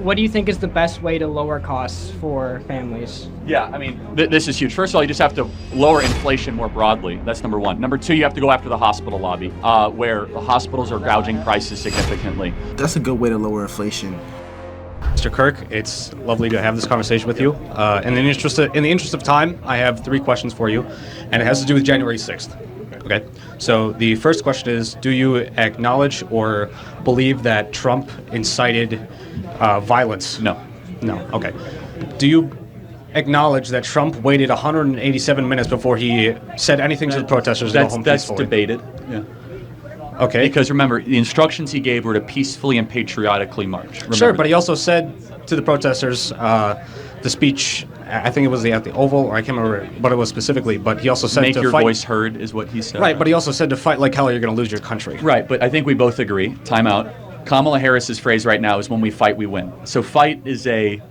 what do you think is the best way to lower costs for families? Yeah, I mean, this is huge. First of all, you just have to lower inflation more broadly. That's number one. Number two, you have to go after the hospital lobby, where the hospitals are gouging prices significantly. That's a good way to lower inflation. Mr. Kirk, it's lovely to have this conversation with you. In the interest of time, I have 3 questions for you, and it has to do with January 6th. Okay, so the first question is, do you acknowledge or believe that Trump incited violence? No. No, okay. Do you acknowledge that Trump waited 187 minutes before he said anything to the protesters to go home peacefully? That's debated, yeah. Okay. Because remember, the instructions he gave were to peacefully and patriotically march. Remember Sure, but he also said to the protesters, the speech, I think it was at the Oval, or I can't remember what it was specifically, but he also said Make to your fight. voice heard is what he said. Right, but he also said to fight like hell or you're going to lose your country. Right, but I think we both agree, time out, Kamala Harris's phrase right now is when we fight, we win. So fight is a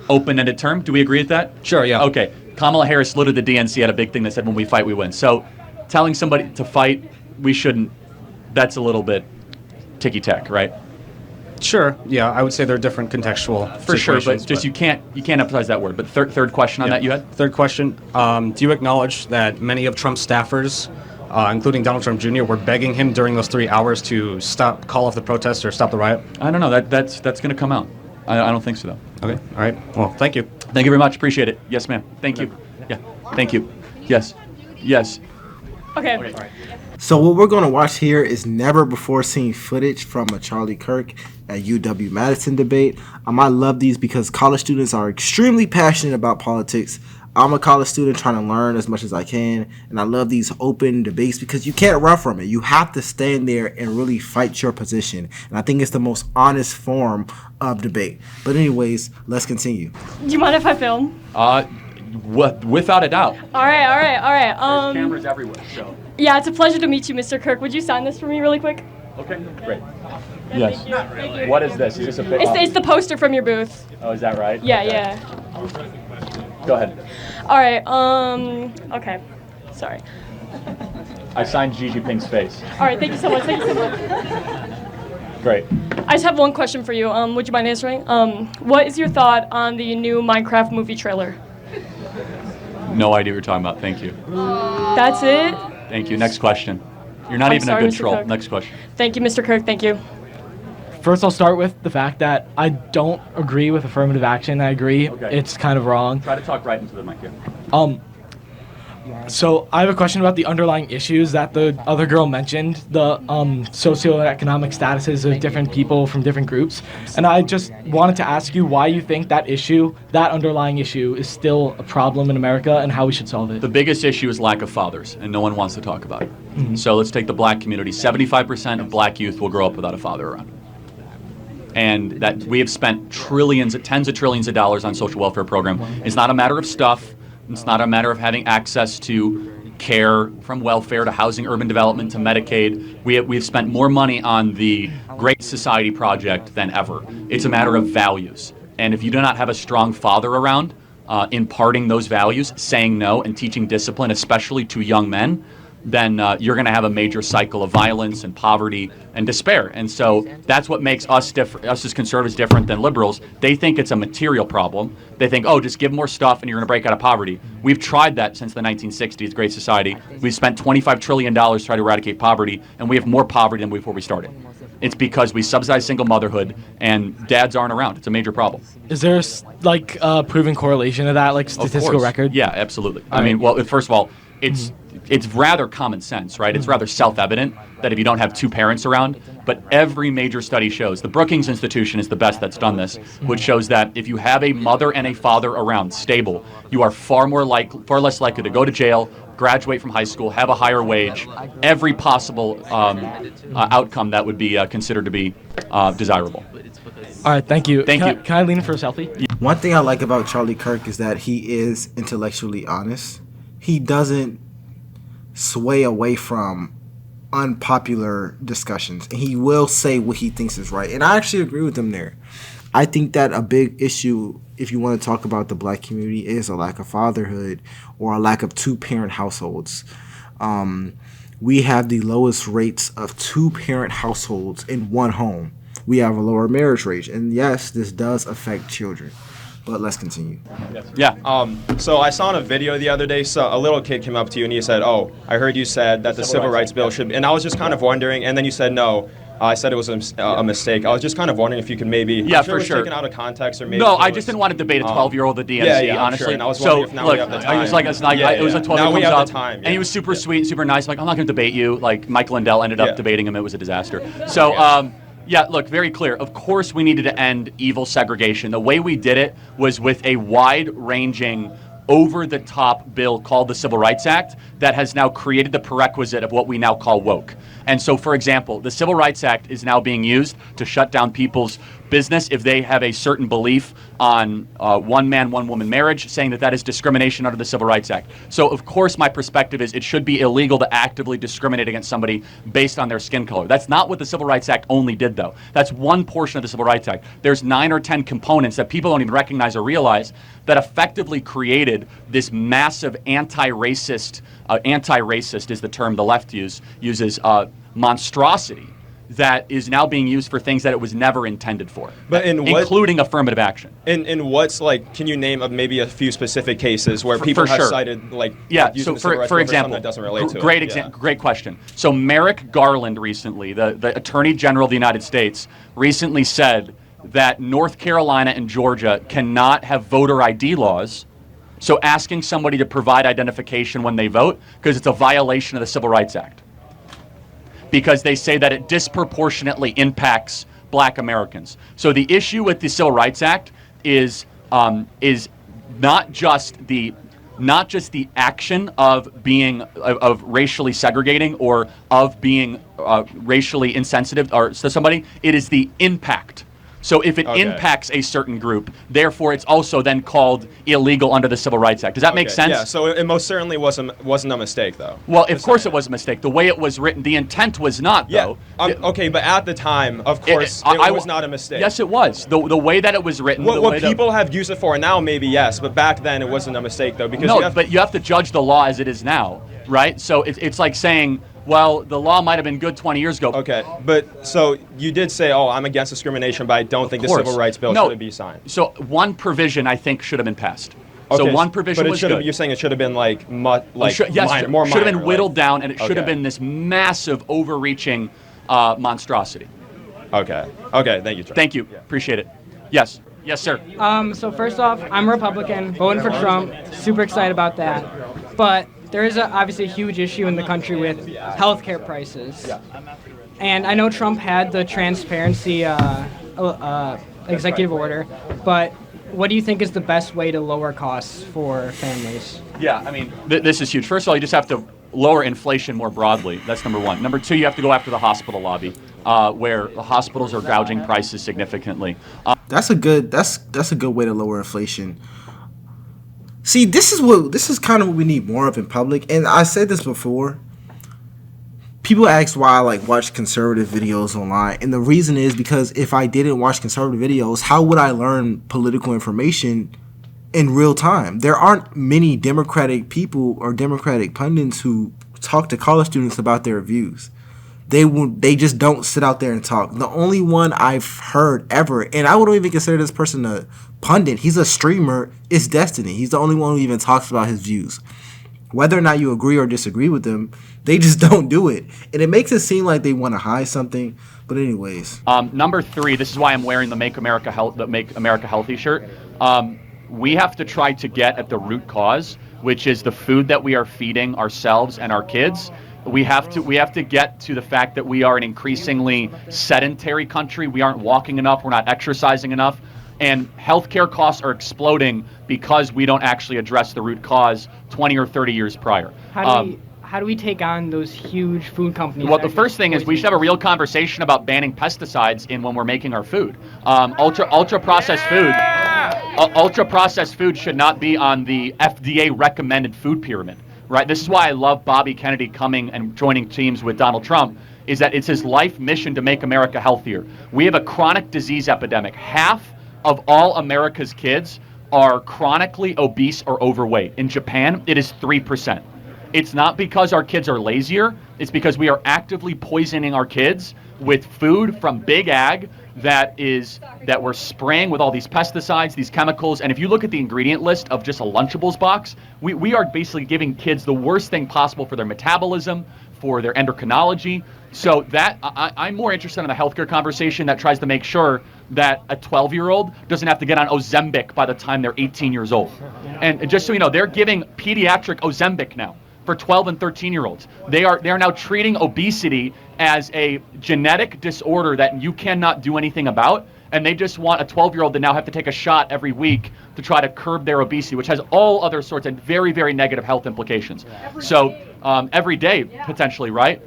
open-ended term. Do we agree with that? Sure, yeah. Okay. Kamala Harris, literally the DNC, had a big thing that said when we fight, we win. So telling somebody to fight, we shouldn't, that's a little bit ticky-tack, right? Sure, yeah, I would say they're different contextual For sure, situations, but just you can't emphasize that word. But third question on that you had? Third question, do you acknowledge that many of Trump's staffers, including Donald Trump Jr., were begging him during those 3 hours to call off the protest or stop the riot? I don't know. That's going to come out. I don't think so, though. Okay, all right. Well, thank you. Thank you very much. Appreciate it. Yes, ma'am. Thank you. Yeah. Thank you. Yes. Yes. Okay. All right. So what we're going to watch here is never before seen footage from a Charlie Kirk at UW-Madison debate. I love these because college students are extremely passionate about politics. I'm a college student trying to learn as much as I can, and I love these open debates because you can't run from it. You have to stand there and really fight your position, and I think it's the most honest form of debate. But anyways, let's continue. Do you mind if I film? Without a doubt. All right. There's cameras everywhere, so. Yeah, it's a pleasure to meet you, Mr. Kirk. Would you sign this for me really quick? Okay, great. Yes. Thank you. What is this? Is this a pic? It's the poster from your booth. Oh, is that right? Yeah, Okay. yeah. Go ahead. All right. Okay. Sorry. I signed Xi Jinping's face. All right. Thank you so much. Great. I just have one question for you. Would you mind answering? What is your thought on the new Minecraft movie trailer? No idea what you're talking about. Thank you. That's it? Thank you. Next question. You're not I'm even sorry, a good Mr. troll. Kirk. Next question. Thank you, Mr. Kirk. Thank you. First, I'll start with the fact that I don't agree with affirmative action. I agree it's kind of wrong. Try to talk right into the mic here. So I have a question about the underlying issues that the other girl mentioned, the socioeconomic statuses of different people from different groups. And I just wanted to ask you why you think that underlying issue is still a problem in America and how we should solve it. The biggest issue is lack of fathers, and no one wants to talk about it. So let's take the black community. 75% of black youth will grow up without a father around. And that we have spent tens of trillions of dollars on social welfare program. It's not a matter of stuff. It's not a matter of having access to care, from welfare to housing, urban development to Medicaid. We've spent more money on the Great Society project than ever. It's a matter of values. And if you do not have a strong father around imparting those values, saying no, and teaching discipline, especially to young men, then you're going to have a major cycle of violence and poverty and despair. And so that's what makes us as conservatives different than liberals. They think it's a material problem. They think, oh, just give more stuff and you're going to break out of poverty. We've tried that since the 1960s, Great Society. We've spent $25 trillion to try to eradicate poverty, and we have more poverty than before we started. It's because we subsidize single motherhood and dads aren't around. It's a major problem. Is there like a proven correlation of that, like statistical record? Yeah, absolutely. I mean, well, first of all, it's rather common sense, right? It's rather self-evident that if you don't have two parents around, but every major study shows, the Brookings Institution is the best that's done this, which shows that if you have a mother and a father around, stable, you are far less likely to go to jail, graduate from high school, have a higher wage, every possible outcome that would be considered to be desirable. All right, thank you. Thank you. Can I lean in for a selfie? One thing I like about Charlie Kirk is that he is intellectually honest. He doesn't sway away from unpopular discussions, and he will say what he thinks is right. And I actually agree with him there. I think that a big issue, if you want to talk about the black community, is a lack of fatherhood or a lack of two-parent households. We have the lowest rates of two-parent households in one home. we have a lower marriage rate. And yes, this does affect children. But let's continue. Yeah. So I saw in a video the other day, so a little kid came up to you and he said, "Oh, I heard you said that the Civil Rights Bill should," and I was just kind of wondering, and then you said no. I said it was a mistake. I was just kind of wondering if you could maybe. Yeah, for sure. sure. Taken out of context, or maybe. No, I just didn't want to debate a 12-year-old at the DNC, yeah, honestly. Sure. And I was wondering if now we have the time. I was like, it's not, it was a 12-year-old Now we comes have up, the time. and he was super sweet, super nice. Like, I'm not going to debate you. Like, Mike Lindell ended up debating him. It was a disaster. So, yeah, look, very clear. Of course we needed to end evil segregation. The way we did it was with a wide-ranging, over-the-top bill called the Civil Rights Act that has now created the prerequisite of what we now call woke. And so, for example, the Civil Rights Act is now being used to shut down people's business if they have a certain belief on one man, one woman marriage, saying that that is discrimination under the Civil Rights Act. So, of course, my perspective is it should be illegal to actively discriminate against somebody based on their skin color. That's not what the Civil Rights Act only did, though. That's one portion of the Civil Rights Act. There's 9 or 10 components that people don't even recognize or realize that effectively created this massive anti-racist is the term the left uses, monstrosity that is now being used for things that it was never intended for, but including affirmative action. In what's like, can you name maybe a few specific cases where people have cited like so for example, that doesn't relate to great it? example, great question. So Merrick Garland recently, the Attorney General of the United States, recently said that North Carolina and Georgia cannot have voter ID laws. So asking somebody to provide identification when they vote, because it's a violation of the Civil Rights Act. Because they say that it disproportionately impacts Black Americans. So the issue with the Civil Rights Act is not just the action of being of racially segregating or of being racially insensitive or to somebody. It is the impact. So if it impacts a certain group, therefore it's also then called illegal under the Civil Rights Act. Does that make sense? Yeah, so it most certainly wasn't a mistake, though. Well, of course it was a mistake. The way it was written, the intent was not, though. Okay, but at the time, of course, it was not a mistake. Yes, it was. The way that it was written. What people have used it for now, maybe yes, but back then it wasn't a mistake, though. Because but you have to judge the law as it is now, right? So it's like saying, well, the law might have been good 20 years ago. Okay, but so you did say, oh, I'm against discrimination, but I don't think the Civil Rights Bill should be signed. So one provision, I think, should have been passed. Okay, so one provision was good. You're saying it should have been more minor, should have been whittled down, and it should have been this massive, overreaching monstrosity. Okay, thank you, Charlie. Thank you, appreciate it. Yes, sir. So first off, I'm a Republican, voting for Trump, super excited about that, but there is obviously a huge issue in the country with healthcare prices. And I know Trump had the transparency executive order, but what do you think is the best way to lower costs for families? Yeah, I mean, this is huge. First of all, you just have to lower inflation more broadly. That's number one. Number two, you have to go after the hospital lobby, where the hospitals are gouging prices significantly. That's a good way to lower inflation. See, this is kind of what we need more of in public. And I said this before. People ask why I watch conservative videos online, and the reason is because if I didn't watch conservative videos, how would I learn political information in real time? There aren't many Democratic people or Democratic pundits who talk to college students about their views. They just don't sit out there and talk. The only one I've heard ever, and I wouldn't even consider this person a pundit, he's a streamer, is Destiny. He's the only one who even talks about his views. Whether or not you agree or disagree with them, they just don't do it. And it makes it seem like they want to hide something. But anyways. Number 3, this is why I'm wearing the Make America Healthy shirt. We have to try to get at the root cause, which is the food that we are feeding ourselves and our kids. We have to get to the fact that we are an increasingly sedentary country. We aren't walking enough. We're not exercising enough. And healthcare costs are exploding because we don't actually address the root cause 20 or 30 years prior. How do we take on those huge food companies? Well, the first thing is we should have a real conversation about banning pesticides when we're making our food. Ultra processed food should not be on the FDA recommended food pyramid. Right. This is why I love Bobby Kennedy coming and joining teams with Donald Trump, is that it's his life mission to make America healthier. We have a chronic disease epidemic. Half of all America's kids are chronically obese or overweight. In Japan, it is 3%. It's not because our kids are lazier. It's because we are actively poisoning our kids with food from big ag that we're spraying with all these pesticides, these chemicals. And if you look at the ingredient list of just a Lunchables box, we are basically giving kids the worst thing possible for their metabolism, for their endocrinology. So that I'm more interested in the healthcare conversation that tries to make sure that a 12-year-old doesn't have to get on Ozempic by the time they're 18 years old. And just so you know, they're giving pediatric Ozempic now for 12 and 13-year-olds. They are now treating obesity as a genetic disorder that you cannot do anything about, and they just want a 12-year-old to now have to take a shot every week to try to curb their obesity, which has all other sorts of very, very negative health implications. So every day, potentially, right?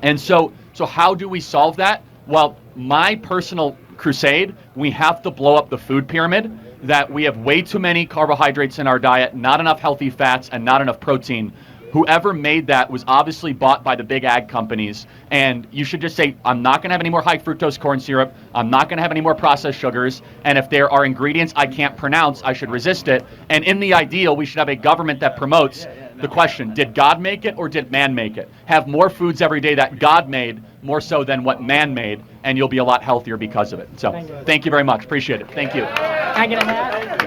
And so how do we solve that? Well, my personal crusade, we have to blow up the food pyramid, that we have way too many carbohydrates in our diet, not enough healthy fats, and not enough protein. Whoever made that was obviously bought by the big ag companies, and you should just say, I'm not going to have any more high fructose corn syrup, I'm not going to have any more processed sugars, and if there are ingredients I can't pronounce, I should resist it. And in the ideal, we should have a government that promotes the question, did God make it or did man make it? Have more foods every day that God made, more so than what man made, and you'll be a lot healthier because of it. So thank you very much. Appreciate it. Thank you. Can I get a hat?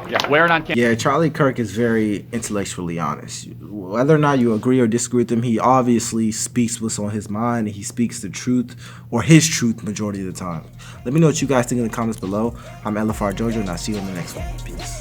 Yeah, wear it on camera. Yeah, Charlie Kirk is very intellectually honest. Whether or not you agree or disagree with him, he obviously speaks what's on his mind, and he speaks the truth, or his truth, majority of the time. Let me know what you guys think in the comments below. I'm LFR Jojo, and I'll see you in the next one. Peace.